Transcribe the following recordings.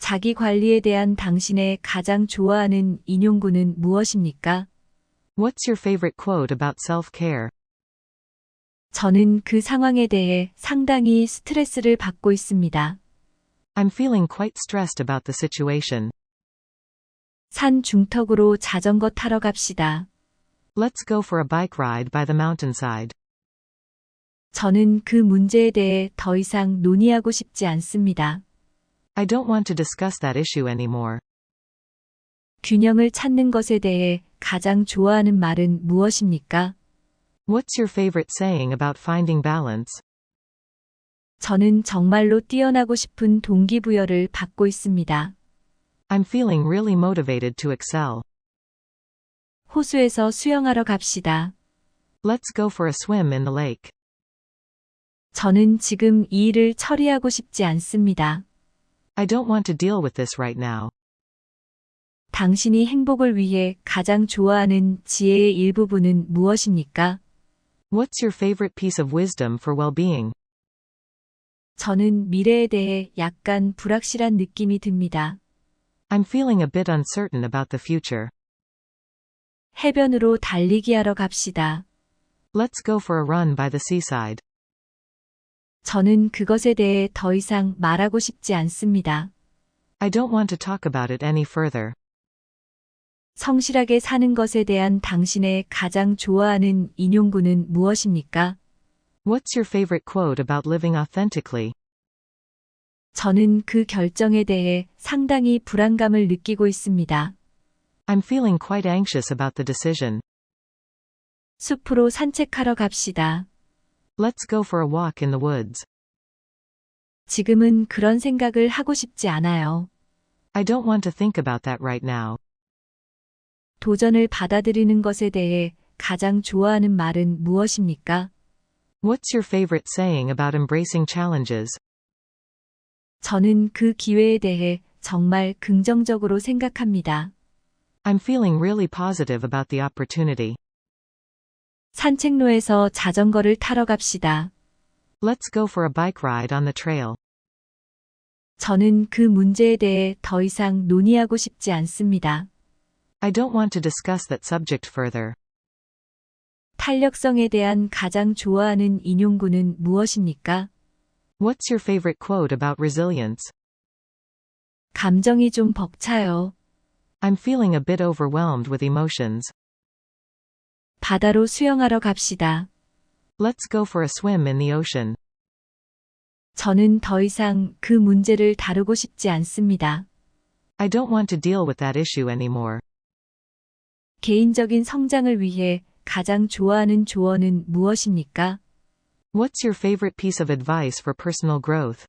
자기 관리에 대한 당신의 가장 좋아하는 인용구는 무엇입니까? What's your favorite quote about self-care? 저는 그 상황에 대해 상당히 스트레스를 받고 있습니다. I'm feeling quite stressed about the situation. 산 중턱으로 자전거 타러 갑시다. Let's go for a bike ride by the mountainside. 저는 그 문제에 대해 더 이상 논의하고 싶지 않습니다. I don't want to discuss that issue anymore. 균형을 찾는 것에 대해 가장 좋아하는 말은 무엇입니까? What's your favorite saying about finding balance? 저는 정말로 뛰어나고 싶은 동기부여를 받고 있습니다. I'm feeling really motivated to excel. 호수에서 수영하러 갑시다. Let's go for a swim in the lake. 저는 지금 이 일을 처리하고 싶지 않습니다. I don't want to deal with this right now. 당신이 행복을 위해 가장 좋아하는 지혜의 일부분은 무엇입니까? What's your favorite piece of wisdom for well-being? 저는 미래에 대해 약간 불확실한 느낌이 듭니다. I'm feeling a bit uncertain about the future. 해변으로 달리기 하러 갑시다. Let's go for a run by the seaside. 저는 그것에 대해 더 이상 말하고 싶지 않습니다. I don't want to talk about it any further. 성실하게 사는 것에 대한 당신의 가장 좋아하는 인용구는 무엇입니까? What's your favorite quote about living authentically? 저는 그 결정에 대해 상당히 불안감을 느끼고 있습니다. I'm feeling quite anxious about the decision. 숲으로 산책하러 갑시다. Let's go for a walk in the woods. 지금은 그런 생각을 하고 싶지 않아요. I don't want to think about that right now. 도전을 받아들이는 것에 대해 가장 좋아하는 말은 무엇입니까? What's your favorite saying about embracing challenges? 저는 그 기회에 대해 정말 긍정적으로 생각합니다. I'm feeling really positive about the opportunity. 산책로에서 자전거를 타러 갑시다. Let's go for a bike ride on the trail. 저는 그 문제에 대해 더 이상 논의하고 싶지 않습니다. I don't want to discuss that subject further. 탄력성에 대한 가장 좋아하는 인용구는 무엇입니까? What's your favorite quote about resilience? 감정이 좀 벅차요. I'm feeling a bit overwhelmed with emotions. 바다로 수영하러 갑시다. Let's go for a swim in the ocean. 저는 더 이상 그 문제를 다루고 싶지 않습니다. I don't want to deal with that issue anymore. 개인적인 성장을 위해 가장 좋아하는 조언은 무엇입니까? What's your favorite piece of advice for personal growth?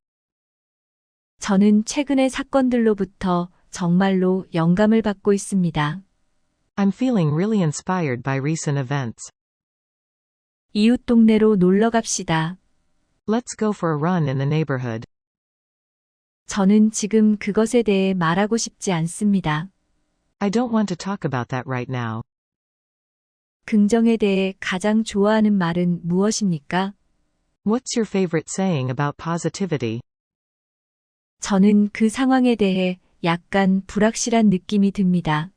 저는 최근의 사건들로부터 정말로 영감을 받고 있습니다. I'm feeling really inspired by recent events. 이웃 동네로 놀러 갑시다. Let's go for a run in the neighborhood. 저는 지금 그것에 대해 말하고 싶지 않습니다. I don't want to talk about that right now. 긍정에 대해 가장 좋아하는 말은 무엇입니까? What's your favorite saying about positivity? 저는 그 상황에 대해 약간 불확실한 느낌이 듭니다.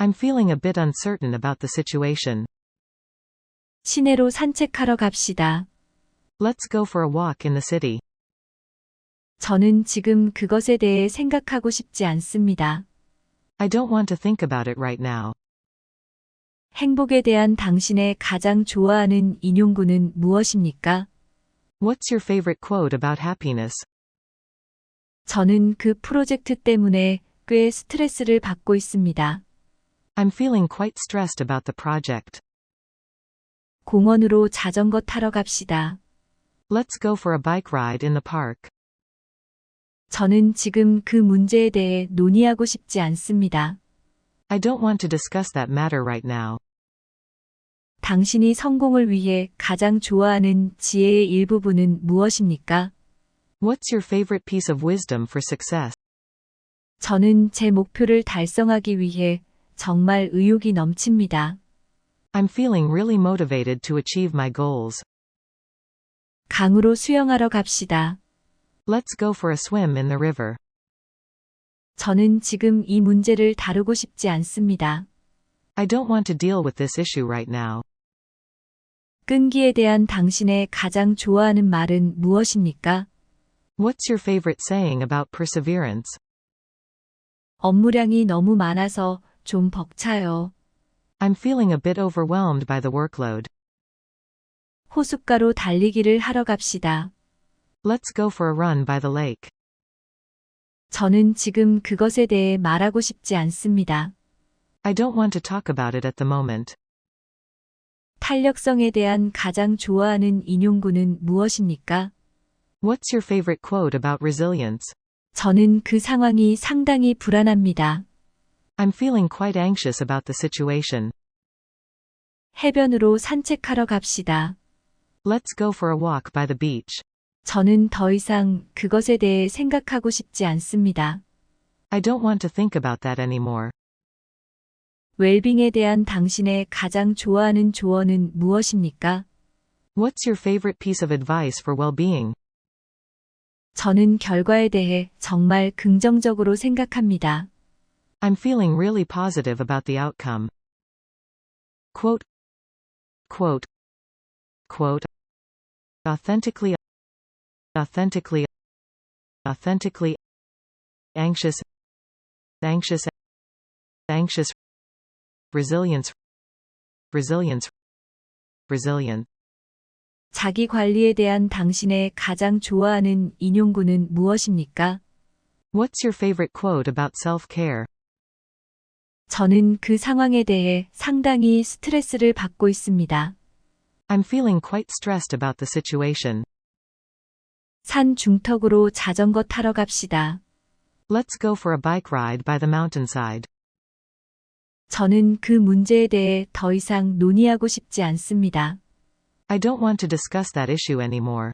I'm feeling a bit uncertain about the situation. 시내로 산책하러 갑시다. Let's go for a walk in the city. 저는 지금 그것에 대해 생각하고 싶지 않습니다. I don't want to think about it right now. 행복에 대한 당신의 가장 좋아하는 인용구는 무엇입니까? What's your favorite quote about happiness? 저는 그 프로젝트 때문에 꽤 스트레스를 받고 있습니다. I'm feeling quite stressed about the project. 공원으로 자전거 타러 갑시다. Let's go for a bike ride in the park. 저는 지금 그 문제에 대해 논의하고 싶지 않습니다. I don't want to discuss that matter right now. 당신이 성공을 위해 가장 좋아하는 지혜의 일부분은 무엇입니까? What's your favorite piece of wisdom for success? 저는 제 목표를 달성하기 위해 정말 의욕이 넘칩니다. I'm feeling really motivated to achieve my goals. 강으로 수영하러 갑시다. Let's go for a swim in the river. 저는 지금 이 문제를 다루고 싶지 않습니다. I don't want to deal with this issue right now. 끈기에 대한 당신의 가장 좋아하는 말은 무엇입니까? What's your favorite saying about perseverance? 업무량이 너무 많아서 좀 벅차요. I'm feeling a bit overwhelmed by the workload. 호숫가로 달리기를 하러 갑시다. Let's go for a run by the lake. 저는 지금 그것에 대해 말하고 싶지 않습니다. I don't want to talk about it at the moment. 탄력성에 대한 가장 좋아하는 인용구는 무엇입니까? What's your favorite quote about resilience? 저는 그 상황이 상당히 불안합니다. I'm feeling quite anxious about the situation. 해변으로 산책하러 갑시다. Let's go for a walk by the beach. 저는 더 이상 그것에 대해 생각하고 싶지 않습니다. I don't want to think about that anymore. 웰빙에 대한 당신의 가장 좋아하는 조언은 무엇입니까? What's your favorite piece of advice for well-being? 저는 결과에 대해 정말 긍정적으로 생각합니다. I'm feeling really positive about the outcome. Quote, quote, quote. Authentically, authentically, authentically, anxious, anxious, anxious, resilience, resilience, resilient. 자기 관리에 대한 당신의 가장 좋아하는 인용구는 무엇입니까? What's your favorite quote about self-care? 저는 그 상황에 대해 상당히 스트레스를 받고 있습니다. I'm feeling quite stressed about the situation. 산 중턱으로 자전거 타러 갑시다. Let's go for a bike ride by the mountainside. 저는 그 문제에 대해 더 이상 논의하고 싶지 않습니다. I don't want to discuss that issue anymore.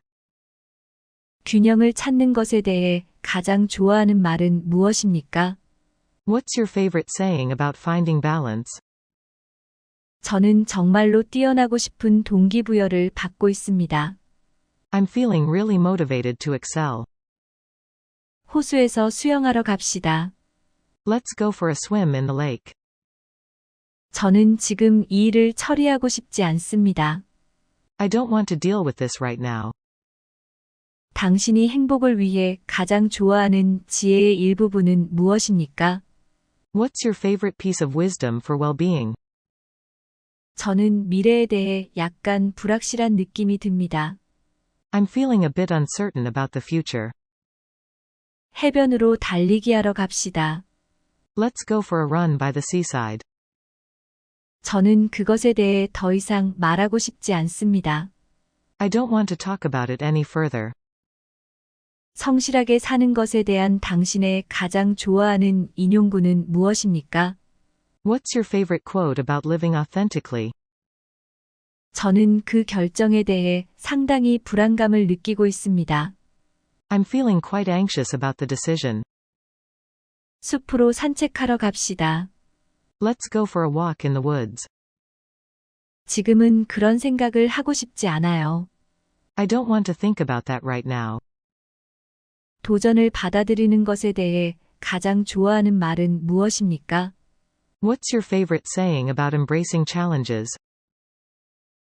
균형을 찾는 것에 대해 가장 좋아하는 말은 무엇입니까? What's your favorite saying about finding balance? 저는 정말로 뛰어나고 싶은 동기부여를 받고 있습니다. I'm feeling really motivated to excel. 호수에서 수영하러 갑시다. Let's go for a swim in the lake. 저는 지금 이 일을 처리하고 싶지 않습니다. I don't want to deal with this right now. 당신이 행복을 위해 가장 좋아하는 지혜의 일부분은 무엇입니까? What's your favorite piece of wisdom for well-being? 저는 미래에 대해 약간 불확실한 느낌이 듭니다. I'm feeling a bit uncertain about the future. 해변으로 달리기 하러 갑시다. Let's go for a run by the seaside. 저는 그것에 대해 더 이상 말하고 싶지 않습니다. I don't want to talk about it any further. 성실하게 사는 것에 대한 당신의 가장 좋아하는 인용구는 무엇입니까? What's your favorite quote about living authentically? 저는 그 결정에 대해 상당히 불안감을 느끼고 있습니다. I'm feeling quite anxious about the decision. 숲으로 산책하러 갑시다. Let's go for a walk in the woods. 지금은 그런 생각을 하고 싶지 않아요. I don't want to think about that right now. 도전을 받아들이는 것에 대해 가장 좋아하는 말은 무엇입니까? What's your favorite saying about embracing challenges?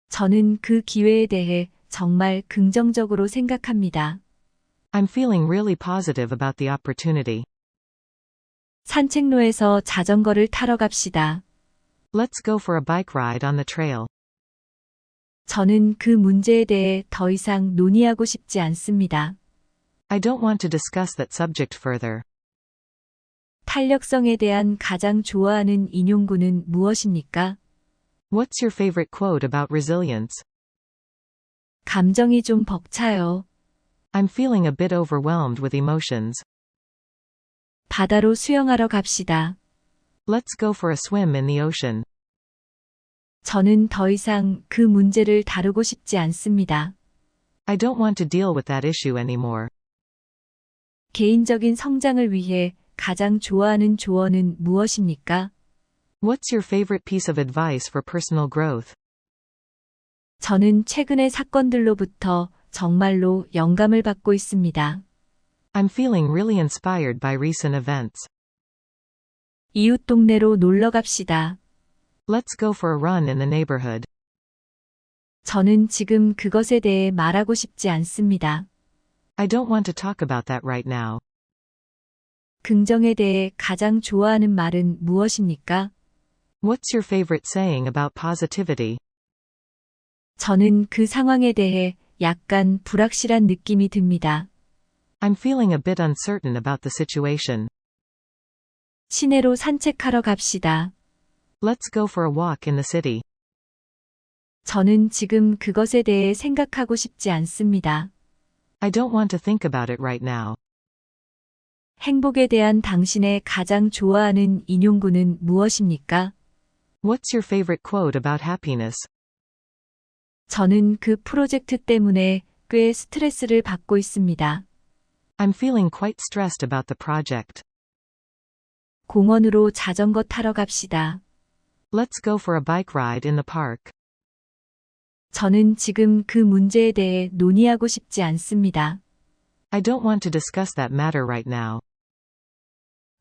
저는 그 기회에 대해 정말 긍정적으로 생각합니다. I'm feeling really positive about the opportunity. 산책로에서 자전거를 타러 갑시다. Let's go for a bike ride on the trail. 저는 그 문제에 대해 더 이상 논의하고 싶지 않습니다. I don't want to discuss that subject further. 탄력성에 대한 가장 좋아하는 인용구는 무엇입니까? What's your favorite quote about resilience? 감정이 좀 벅차요. I'm feeling a bit overwhelmed with emotions. 바다로 수영하러 갑시다. Let's go for a swim in the ocean. 저는 더 이상 그 문제를 다루고 싶지 않습니다. I don't want to deal with that issue anymore. 개인적인 성장을 위해 가장 좋아하는 조언은 무엇입니까? What's your favorite piece of advice for personal growth? 저는 최근의 사건들로부터 정말로 영감을 받고 있습니다. I'm feeling really inspired by recent events. 이웃 동네로 놀러 갑시다. Let's go for a run in the neighborhood. 저는 지금 그것에 대해 말하고 싶지 않습니다. I don't want to talk about that right now. 긍정에 대해 가장 좋아하는 말은 무엇입니까? What's your favorite saying about positivity? 저는 그 상황에 대해 약간 불확실한 느낌이 듭니다. I'm feeling a bit uncertain about the situation. 시내로 산책하러 갑시다. Let's go for a walk in the city. 저는 지금 그것에 대해 생각하고 싶지 않습니다. I don't want to think about it right now. 행복에 대한 당신의 가장 좋아하는 인용구는 무엇입니까? What's your favorite quote about happiness? 저는 그 프로젝트 때문에 꽤 스트레스를 받고 있습니다. I'm feeling quite stressed about the project. 공원으로 자전거 타러 갑시다. Let's go for a bike ride in the park. 저는 지금 그 문제에 대해 논의하고 싶지 않습니다. I don't want to discuss that matter right now.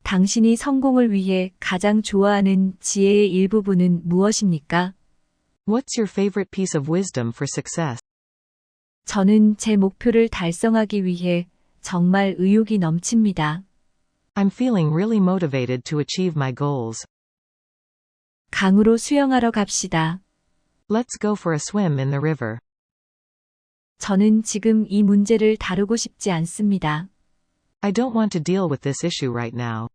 당신이 성공을 위해 가장 좋아하는 지혜의 일부분은 무엇입니까? What's your favorite piece of wisdom for success? 저는 제 목표를 달성하기 위해 정말 의욕이 넘칩니다. I'm feeling really motivated to achieve my goals. 강으로 수영하러 갑시다. Let's go for a swim in the river. 저는 지금 이 문제를 다루고 싶지 않습니다. I don't want to deal with this issue right now.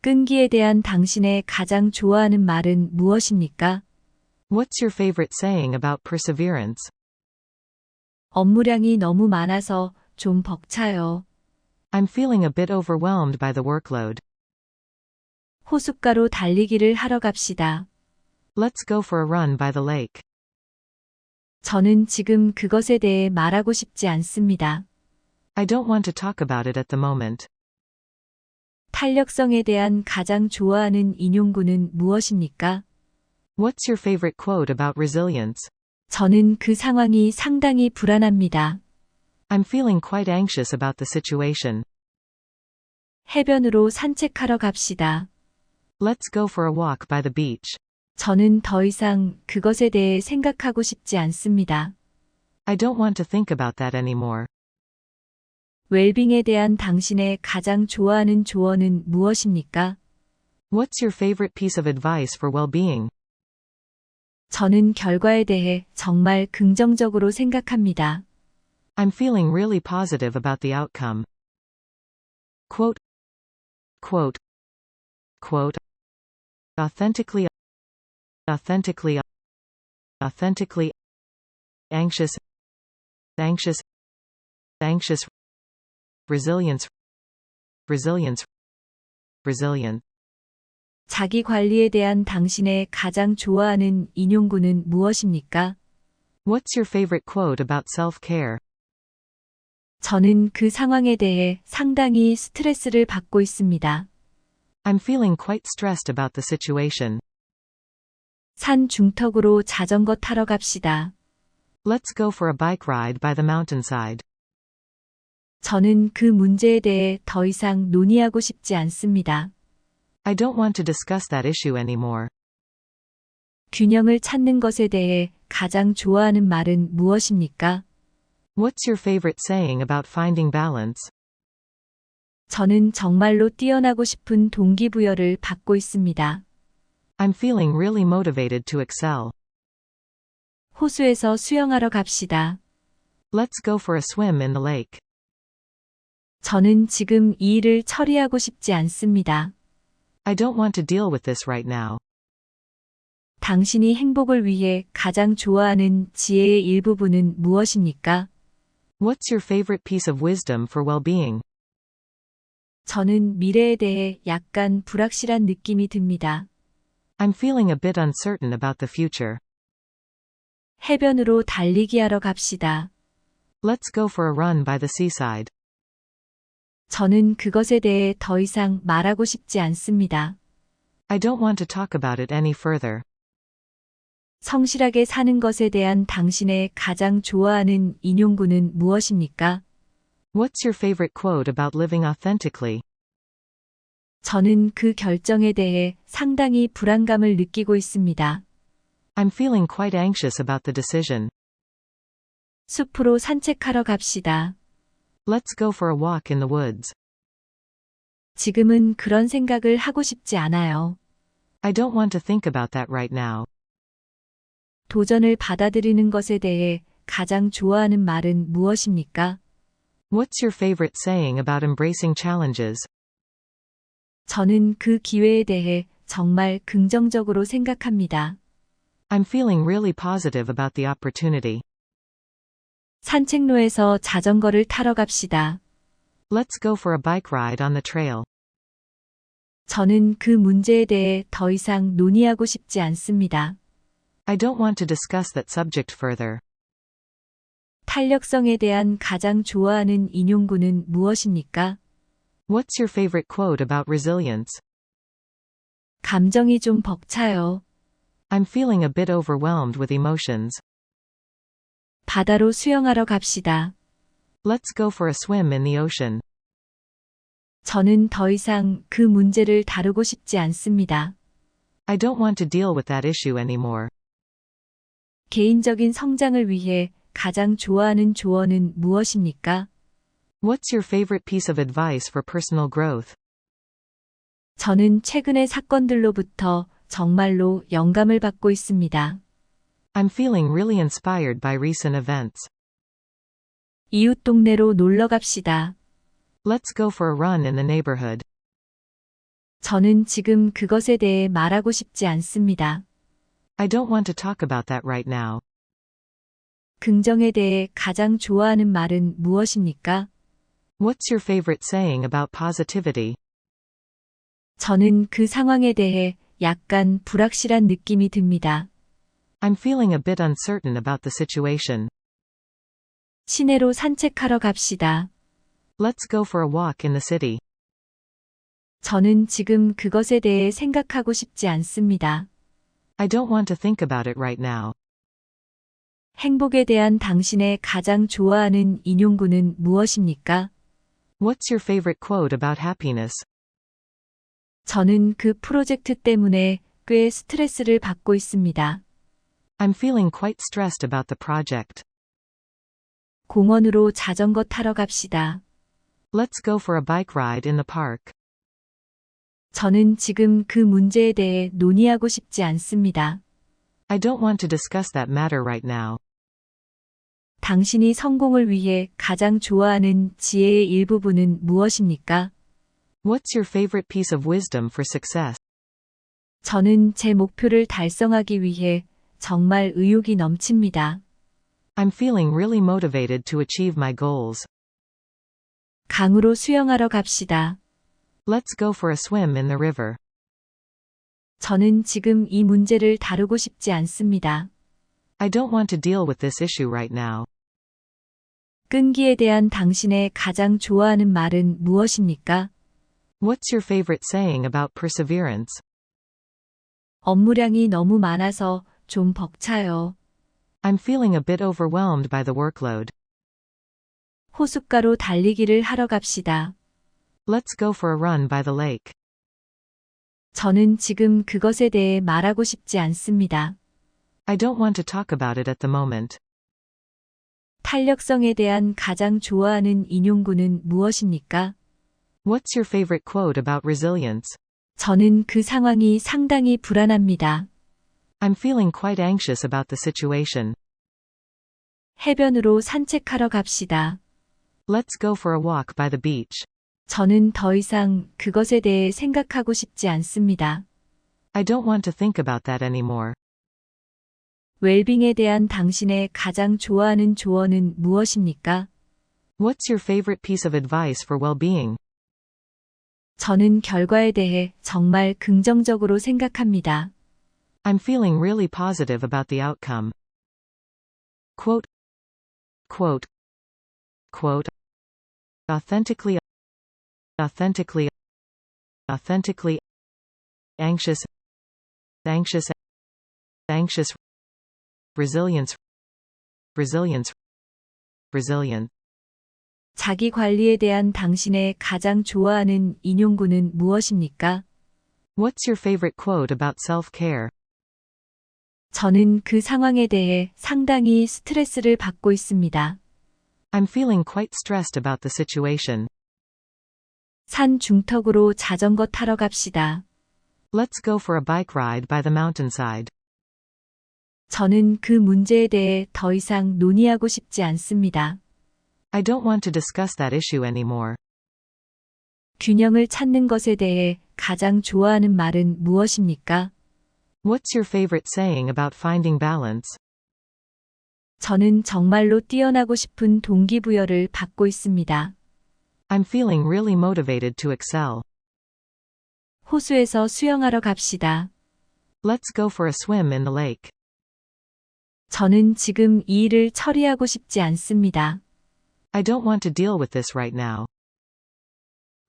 끈기에 대한 당신의 가장 좋아하는 말은 무엇입니까? What's your favorite saying about perseverance? 업무량이 너무 많아서 좀 벅차요. I'm feeling a bit overwhelmed by the workload. 호숫가로 달리기를 하러 갑시다. Let's go for a run by the lake. 저는 지금 그것에 대해 말하고 싶지 않습니다. I don't want to talk about it at the moment. 탄력성에 대한 가장 좋아하는 인용구는 무엇입니까? What's your favorite quote about resilience? 저는 그 상황이 상당히 불안합니다. I'm feeling quite anxious about the situation. 해변으로 산책하러 갑시다. Let's go for a walk by the beach. 저는 더 이상 그것에 대해 생각하고 싶지 않습니다. I don't want to think about that anymore. 웰빙에 대한 당신의 가장 좋아하는 조언은 무엇입니까? What's your favorite piece of advice for well-being? 저는 결과에 대해 정말 긍정적으로 생각합니다. I'm feeling really positive about the outcome. Quote, quote, quote. Authentically, authentically, authentically, anxious, anxious, anxious, resilience, resilience, resilient. 자기 관리에 대한 당신의 가장 좋아하는 인용구는 무엇입니까? What's your favorite quote about self-care? 저는 그 상황에 대해 상당히 스트레스를 받고 있습니다. I'm feeling quite stressed about the situation. 산 중턱으로 자전거 타러 갑시다. Let's go for a bike ride by the mountainside. 저는 그 문제에 대해 더 이상 논의하고 싶지 않습니다. I don't want to discuss that issue anymore. 균형을 찾는 것에 대해 가장 좋아하는 말은 무엇입니까? What's your favorite saying about finding balance? 저는 정말로 뛰어나고 싶은 동기부여를 받고 있습니다. I'm feeling really motivated to excel. 호수에서 수영하러 갑시다. Let's go for a swim in the lake. 저는 지금 이 일을 처리하고 싶지 않습니다. I don't want to deal with this right now. 당신이 행복을 위해 가장 좋아하는 지혜의 일부분은 무엇입니까? What's your favorite piece of wisdom for well-being? 저는 미래에 대해 약간 불확실한 느낌이 듭니다. I'm feeling a bit uncertain about the future. 해변으로 달리기 하러 갑시다. Let's go for a run by the seaside. 저는 그것에 대해 더 이상 말하고 싶지 않습니다. I don't want to talk about it any further. 성실하게 사는 것에 대한 당신의 가장 좋아하는 인용구는 무엇입니까? What's your favorite quote about living authentically? 저는 그 결정에 대해 상당히 불안감을 느끼고 있습니다. I'm feeling quite anxious about the decision. 숲으로 산책하러 갑시다. Let's go for a walk in the woods. 지금은 그런 생각을 하고 싶지 않아요. I don't want to think about that right now. 도전을 받아들이는 것에 대해 가장 좋아하는 말은 무엇입니까? What's your favorite saying about embracing challenges? 저는 그 기회에 대해 정말 긍정적으로 생각합니다. I'm feeling really positive about the opportunity. 산책로에서 자전거를 타러 갑시다. Let's go for a bike ride on the trail. 저는 그 문제에 대해 더 이상 논의하고 싶지 않습니다. I don't want to discuss that subject further. 탄력성에 대한 가장 좋아하는 인용구는 무엇입니까? What's your favorite quote about resilience? 감정이 좀 벅차요. I'm feeling a bit overwhelmed with emotions. 바다로 수영하러 갑시다. Let's go for a swim in the ocean. 저는 더 이상 그 문제를 다루고 싶지 않습니다. I don't want to deal with that issue anymore. 개인적인 성장을 위해 가장 좋아하는 조언은 무엇입니까? What's your favorite piece of advice for personal growth? 저는 최근의 사건들로부터 정말로 영감을 받고 있습니다. I'm feeling really inspired by recent events. 이웃 동네로 놀러 갑시다. Let's go for a run in the neighborhood. 저는 지금 그것에 대해 말하고 싶지 않습니다. I don't want to talk about that right now. 긍정에 대해 가장 좋아하는 말은 무엇입니까? What's your favorite saying about positivity? 저는 그 상황에 대해 약간 불확실한 느낌이 듭니다. I'm feeling a bit uncertain about the situation. 시내로 산책하러 갑시다. Let's go for a walk in the city. 저는 지금 그것에 대해 생각하고 싶지 않습니다. I don't want to think about it right now. 행복에 대한 당신의 가장 좋아하는 인용구는 무엇입니까? What's your favorite quote about happiness? 저는 그 프로젝트 때문에 꽤 스트레스를 받고 있습니다. I'm feeling quite stressed about the project. 공원으로 자전거 타러 갑시다. Let's go for a bike ride in the park. 저는 지금 그 문제에 대해 논의하고 싶지 않습니다. I don't want to discuss that matter right now. 당신이 성공을 위해 가장 좋아하는 지혜의 일부분은 무엇입니까? What's your favorite piece of wisdom for success? 저는 제 목표를 달성하기 위해 정말 의욕이 넘칩니다. I'm feeling really motivated to achieve my goals. 강으로 수영하러 갑시다. Let's go for a swim in the river. 저는 지금 이 문제를 다루고 싶지 않습니다. I don't want to deal with this issue right now. 끈기에 대한 당신의 가장 좋아하는 말은 무엇입니까? What's your favorite saying about perseverance? 업무량이 너무 많아서 좀 벅차요. I'm feeling a bit overwhelmed by the workload. 호숫가로 달리기를 하러 갑시다. Let's go for a run by the lake. 저는 지금 그것에 대해 말하고 싶지 않습니다. I don't want to talk about it at the moment. 탄력성에 대한 가장 좋아하는 인용구는 무엇입니까? What's your favorite quote about resilience? 저는 그 상황이 상당히 불안합니다. I'm feeling quite anxious about the situation. 해변으로 산책하러 갑시다. Let's go for a walk by the beach. 저는 더 이상 그것에 대해 생각하고 싶지 않습니다. I don't want to think about that anymore. 웰빙에 대한 당신의 가장 좋아하는 조언은 무엇입니까? What's your favorite piece of advice for well-being? 저는 결과에 대해 정말 긍정적으로 생각합니다. I'm feeling really positive about the outcome. Quote, quote, quote. Authentically, authentically, authentically, anxious, anxious, anxious, resilience, resilience, resilient. 자기 관리에 대한 당신의 가장 좋아하는 인용구는 무엇입니까? What's your favorite quote about self-care? 저는 그 상황에 대해 상당히 스트레스를 받고 있습니다. I'm feeling quite stressed about the situation. 산 중턱으로 자전거 타러 갑시다. Let's go for a bike ride by the mountainside. 저는 그 문제에 대해 더 이상 논의하고 싶지 않습니다. I don't want to discuss that issue anymore. 균형을 찾는 것에 대해 가장 좋아하는 말은 무엇입니까? What's your favorite saying about finding balance? 저는 정말로 뛰어나고 싶은 동기부여를 받고 있습니다. I'm feeling really motivated to excel. 호수에서 수영하러 갑시다. Let's go for a swim in the lake. 저는 지금 이 일을 처리하고 싶지 않습니다. I don't want to deal with this right now.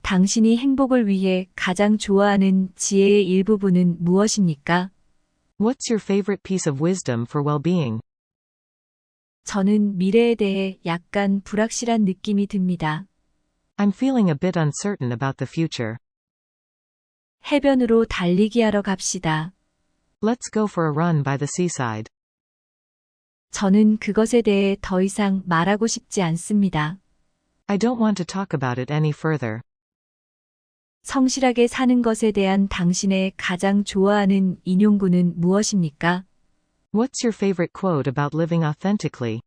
당신이 행복을 위해 가장 좋아하는 지혜의 일부분은 무엇입니까? What's your favorite piece of wisdom for well-being? 저는 미래에 대해 약간 불확실한 느낌이 듭니다. I'm feeling a bit uncertain about the future. 해변으로 달리기 하러 갑시다. Let's go for a run by the seaside. 저는 그것에 대해 더 이상 말하고 싶지 않습니다. I don't want to talk about it any further. 성실하게 사는 것에 대한 당신의 가장 좋아하는 인용구는 무엇입니까? What's your favorite quote about living authentically?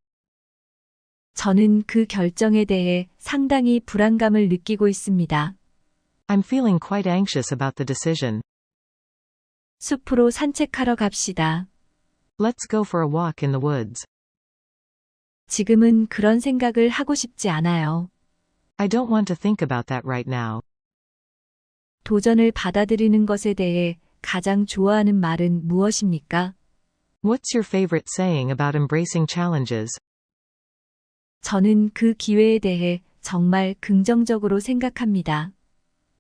저는 그 결정에 대해 상당히 불안감을 느끼고 있습니다. I'm feeling quite anxious about the decision. 숲으로 산책하러 갑시다. Let's go for a walk in the woods. 지금은 그런 생각을 하고 싶지 않아요. I don't want to think about that right now. 도전을 받아들이는 것에 대해 가장 좋아하는 말은 무엇입니까? What's your favorite saying about embracing challenges? 저는 그 기회에 대해 정말 긍정적으로 생각합니다.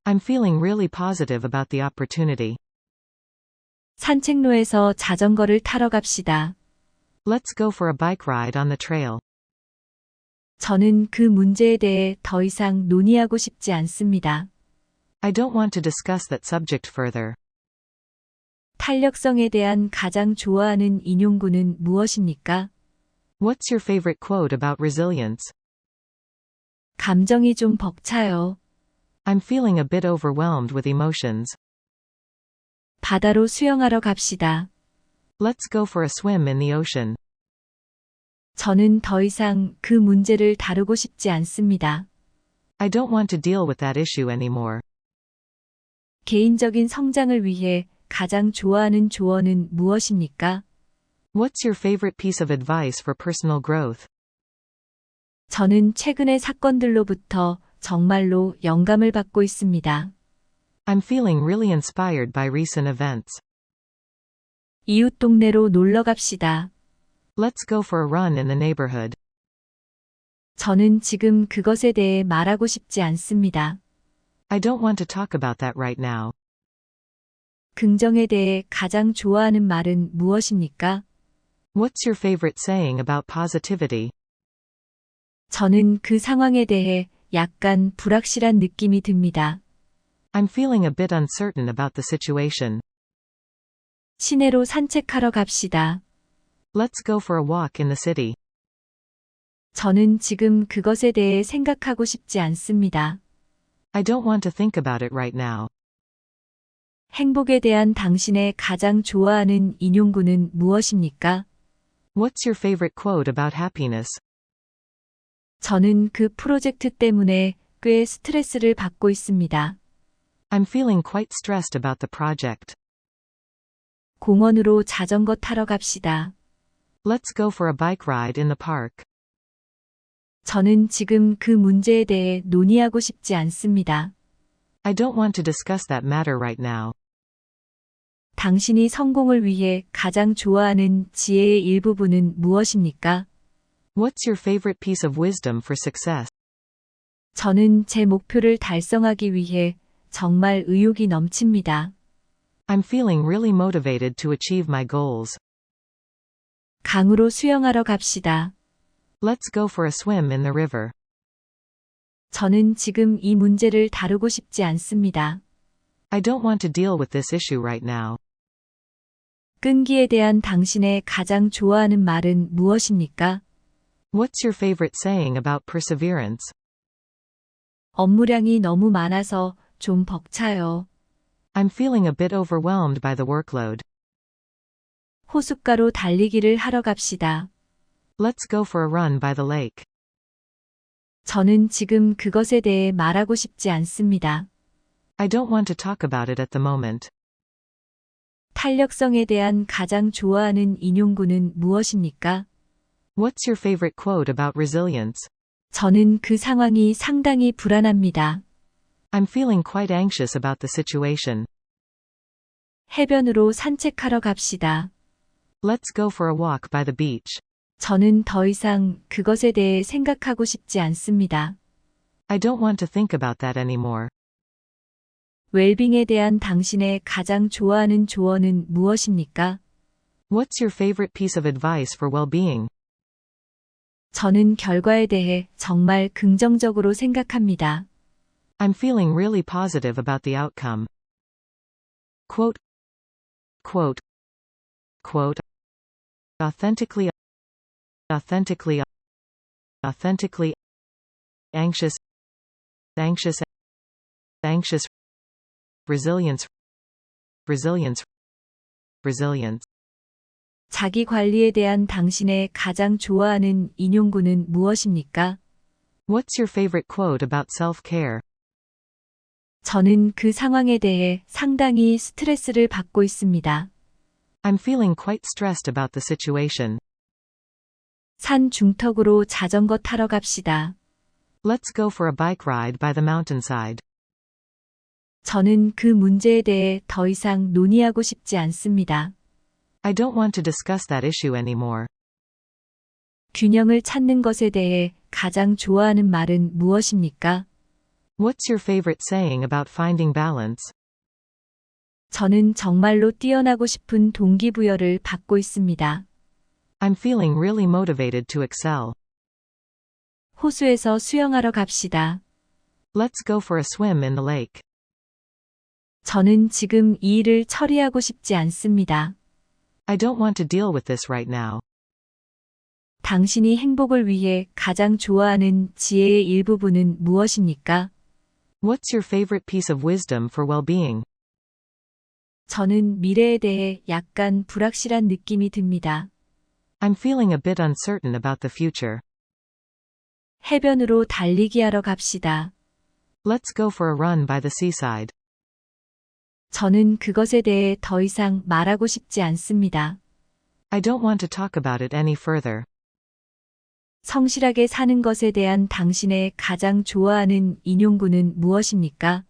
I'm feeling really positive about the opportunity. 산책로에서 자전거를 타러 갑시다. Let's go for a bike ride on the trail. 저는 그 문제에 대해 더 이상 논의하고 싶지 않습니다. I don't want to discuss that subject further. 탄력성에 대한 가장 좋아하는 인용구는 무엇입니까? What's your favorite quote about resilience? 감정이 좀 벅차요. I'm feeling a bit overwhelmed with emotions. 바다로 수영하러 갑시다. Let's go for a swim in the ocean. 저는 더 이상 그 문제를 다루고 싶지 않습니다. I don't want to deal with that issue anymore. 개인적인 성장을 위해 가장 좋아하는 조언은 무엇입니까? What's your favorite piece of advice for personal growth? 저는 최근의 사건들로부터 정말로 영감을 받고 있습니다. I'm feeling really inspired by recent events. 이웃 동네로 놀러 갑시다. Let's go for a run in the neighborhood. 저는 지금 그것에 대해 말하고 싶지 않습니다. I don't want to talk about that right now. 긍정에 대해 가장 좋아하는 말은 무엇입니까? What's your favorite saying about positivity? 저는 그 상황에 대해 약간 불확실한 느낌이 듭니다. I'm feeling a bit uncertain about the situation. 시내로 산책하러 갑시다. Let's go for a walk in the city. 저는 지금 그것에 대해 생각하고 싶지 않습니다. I don't want to think about it right now. 행복에 대한 당신의 가장 좋아하는 인용구는 무엇입니까? What's your favorite quote about happiness? 저는 그 프로젝트 때문에 꽤 스트레스를 받고 있습니다. I'm feeling quite stressed about the project. 공원으로 자전거 타러 갑시다. Let's go for a bike ride in the park. 저는 지금 그 문제에 대해 논의하고 싶지 않습니다. I don't want to discuss that matter right now. 당신이 성공을 위해 가장 좋아하는 지혜의 일부분은 무엇입니까? What's your favorite piece of wisdom for success? 저는 제 목표를 달성하기 위해 정말 의욕이 넘칩니다. I'm feeling really motivated to achieve my goals. 강으로 수영하러 갑시다. Let's go for a swim in the river. 저는 지금 이 문제를 다루고 싶지 않습니다. I don't want to deal with this issue right now. 끈기에 대한 당신의 가장 좋아하는 말은 무엇입니까? What's your favorite saying about perseverance? 업무량이 너무 많아서 좀 벅차요. I'm feeling a bit overwhelmed by the workload. 호숫가로 달리기를 하러 갑시다. Let's go for a run by the lake. 저는 지금 그것에 대해 말하고 싶지 않습니다. I don't want to talk about it at the moment. 탄력성에 대한 가장 좋아하는 인용구는 무엇입니까? What's your favorite quote about resilience? 저는 그 상황이 상당히 불안합니다. I'm feeling quite anxious about the situation. 해변으로 산책하러 갑시다. Let's go for a walk by the beach. 저는 더 이상 그것에 대해 생각하고 싶지 않습니다. I don't want to think about that anymore. 웰빙에 대한 당신의 가장 좋아하는 조언은 무엇입니까? What's your favorite piece of advice for well-being? 저는 결과에 대해 정말 긍정적으로 생각합니다. I'm feeling really positive about the outcome. Quote, quote, quote, authentically, authentically, authentically, anxious, anxious, anxious, resilience, resilience, resilience. 자기 관리에 대한 당신의 가장 좋아하는 인용구는 무엇입니까? What's your favorite quote about self-care? 저는 그 상황에 대해 상당히 스트레스를 받고 있습니다. I'm feeling quite stressed about the situation. 산 중턱으로 자전거 타러 갑시다. Let's go for a bike ride by the mountainside. 저는 그 문제에 대해 더 이상 논의하고 싶지 않습니다. I don't want to discuss that issue anymore. 균형을 찾는 것에 대해 가장 좋아하는 말은 무엇입니까? What's your favorite saying about finding balance? 저는 정말로 뛰어나고 싶은 동기부여를 받고 있습니다. I'm feeling really motivated to excel. 호수에서 수영하러 갑시다. Let's go for a swim in the lake. 저는 지금 이 일을 처리하고 싶지 않습니다. I don't want to deal with this right now. 당신이 행복을 위해 가장 좋아하는 지혜의 일부분은 무엇입니까? What's your favorite piece of wisdom for well-being? 저는 미래에 대해 약간 불확실한 느낌이 듭니다. I'm feeling a bit uncertain about the future. 해변으로 달리기 하러 갑시다. Let's go for a run by the seaside. 저는 그것에 대해 더 이상 말하고 싶지 않습니다. I don't want to talk about it any further. 성실하게 사는 것에 대한 당신의 가장 좋아하는 인용구는 무엇입니까?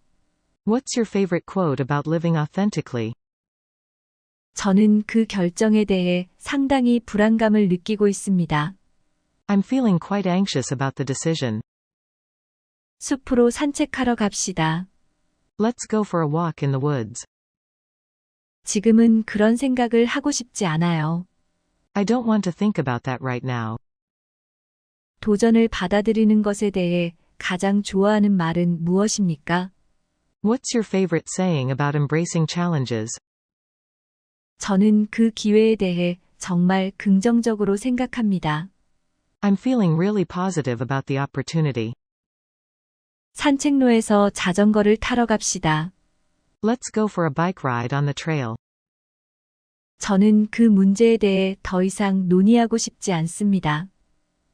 What's your favorite quote about living authentically? 저는 그 결정에 대해 상당히 불안감을 느끼고 있습니다. I'm feeling quite anxious about the decision. 숲으로 산책하러 갑시다. Let's go for a walk in the woods. 지금은 그런 생각을 하고 싶지 않아요. I don't want to think about that right now. 도전을 받아들이는 것에 대해 가장 좋아하는 말은 무엇입니까? What's your favorite saying about embracing challenges? 저는 그 기회에 대해 정말 긍정적으로 생각합니다. I'm feeling really positive about the opportunity. 산책로에서 자전거를 타러 갑시다. Let's go for a bike ride on the trail. 저는 그 문제에 대해 더 이상 논의하고 싶지 않습니다.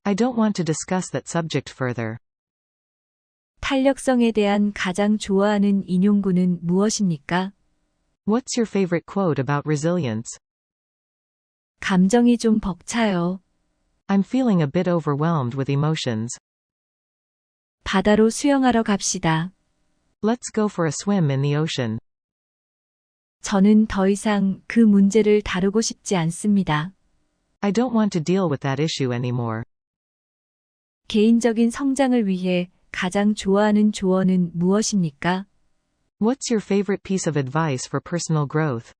I don't want to discuss that subject further. 탄력성에 대한 가장 좋아하는 인용구는 무엇입니까? What's your favorite quote about resilience? 감정이 좀 벅차요. I'm feeling a bit overwhelmed with emotions. 바다로 수영하러 갑시다. Let's go for a swim in the ocean. 저는 더 이상 그 문제를 다루고 싶지 않습니다. I don't want to deal with that issue anymore. 개인적인 성장을 위해 가장 좋아하는 조언은 무엇입니까? What's your favorite piece of advice for personal growth?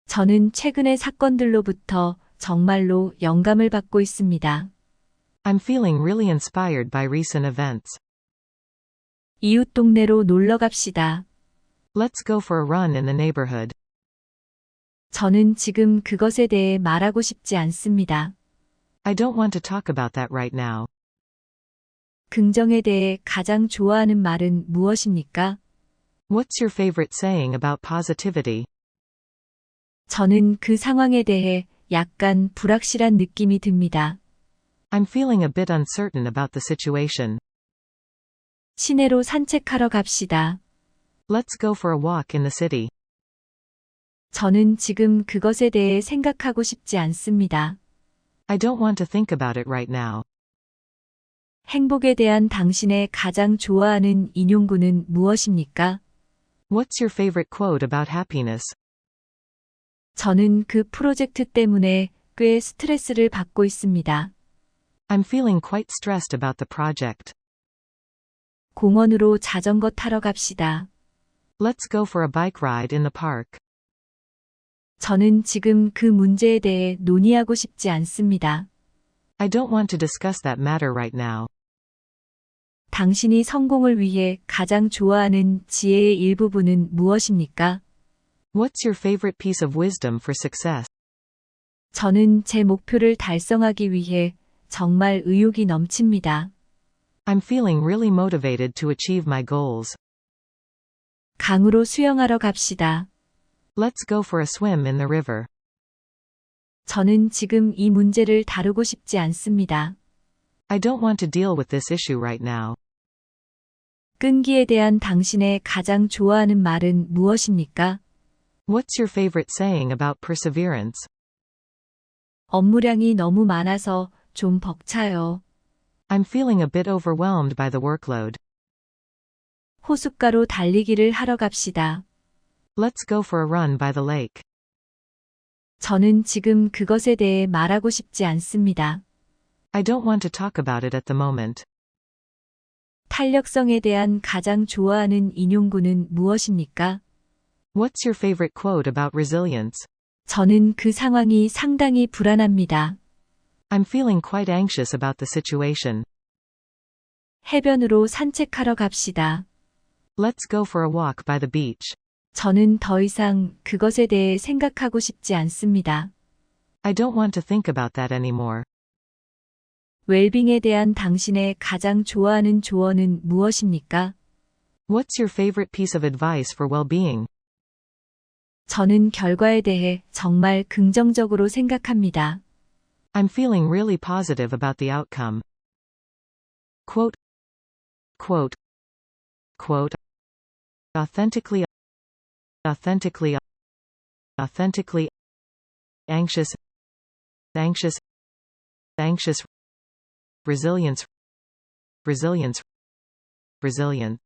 저는 최근의 사건들로부터 정말로 영감을 받고 있습니다. I'm feeling really inspired by recent events. 이웃 동네로 놀러 갑시다. Let's go for a run in the neighborhood. 저는 지금 그것에 대해 말하고 싶지 않습니다. I don't want to talk about that right now. 긍정에 대해 가장 좋아하는 말은 무엇입니까? What's your favorite saying about positivity? 저는 그 상황에 대해 약간 불확실한 느낌이 듭니다. I'm feeling a bit uncertain about the situation. 시내로 산책하러 갑시다. Let's go for a walk in the city. 저는 지금 그것에 대해 생각하고 싶지 않습니다. I don't want to think about it right now. 행복에 대한 당신의 가장 좋아하는 인용구는 무엇입니까? What's your favorite quote about happiness? 저는 그 프로젝트 때문에 꽤 스트레스를 받고 있습니다. I'm feeling quite stressed about the project. 공원으로 자전거 타러 갑시다. Let's go for a bike ride in the park. 저는 지금 그 문제에 대해 논의하고 싶지 않습니다. I don't want to discuss that matter right now. 당신이 성공을 위해 가장 좋아하는 지혜의 일부분은 무엇입니까? What's your favorite piece of wisdom for success? 저는 제 목표를 달성하기 위해 정말 의욕이 넘칩니다. I'm feeling really motivated to achieve my goals. 강으로 수영하러 갑시다. Let's go for a swim in the river. 저는 지금 이 문제를 다루고 싶지 않습니다. I don't want to deal with this issue right now. 끈기에 대한 당신의 가장 좋아하는 말은 무엇입니까? What's your favorite saying about perseverance? 업무량이 너무 많아서 좀 벅차요. I'm feeling a bit overwhelmed by the workload. 호숫가로 달리기를 하러 갑시다. Let's go for a run by the lake. 저는 지금 그것에 대해 말하고 싶지 않습니다. I don't want to talk about it at the moment. 탄력성에 대한 가장 좋아하는 인용구는 무엇입니까? What's your favorite quote about resilience? 저는 그 상황이 상당히 불안합니다. I'm feeling quite anxious about the situation. 해변으로 산책하러 갑시다. Let's go for a walk by the beach. 저는 더 이상 그것에 대해 생각하고 싶지 않습니다. I don't want to think about that anymore. 웰빙에 대한 당신의 가장 좋아하는 조언은 무엇입니까? What's your favorite piece of advice for well-being? 저는 결과에 대해 정말 긍정적으로 생각합니다. I'm feeling really positive about the outcome. Quote, quote, quote, authentically, authentically, authentically, anxious, anxious, anxious, resilience, resilience, resilient.